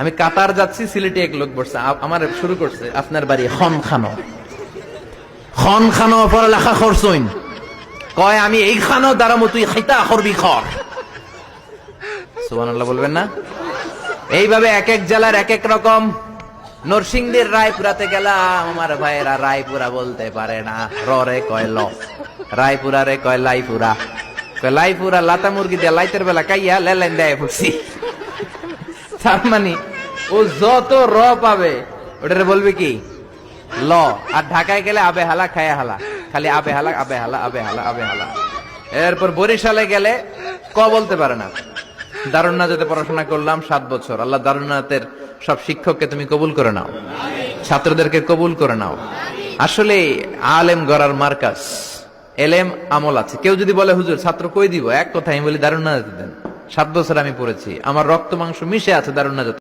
আমি কাতার যাচ্ছি, সিলেটে এক লোক বসছে, আমার শুরু করছে আপনার বাড়ি খন খানো পড়ালেখা করছইন, কয় আমি এই খানো দাঁড়ামো, তুই খাইতা করবি খর। সুবহানাল্লাহ বলবেন না? এইভাবে এক এক জেলার এক এক রকম। নরসিংদীর রায়পুরাতে গেলাম, আমার ভাইয়েরা রায়পুরা বলতে পারে না, রে কয় ল, রায়পুরা রে কয় লাইপুরা, কয় লাইপুরা লাতা মুরগি দিয়ে লাইতের বেলা কাইয়া লেলাইন দেয় ফুসি। তার মানে ও যত র পাবে ওটারে বলবে কি ল। আর ঢাকায় গেলে আবে হালা খায়া হালা, খালি আবে হালা আবে হালা আবে হালা আবে হালা। এরপর বরিশালে গেলে ক বলতে পারে না। দারুন নাজাতে পড়াশোনা করলাম 7 বছর। আল্লাহ দারুন নাজাতের সব শিক্ষককে তুমি কবুল করে নাও, ছাত্রদেরকে কবুল করে নাও। আসলে আলেম গড়ার মার্কাজ, এলেম আমল আছে। কেউ যদি বলে হুজুর ছাত্র কই দিব, এক কথা আমি বলি দারুন নাজাতে দেন। 7 বছর আমি পড়েছি, আমার রক্ত মাংস মিশে আছে দারুন নাজাতে।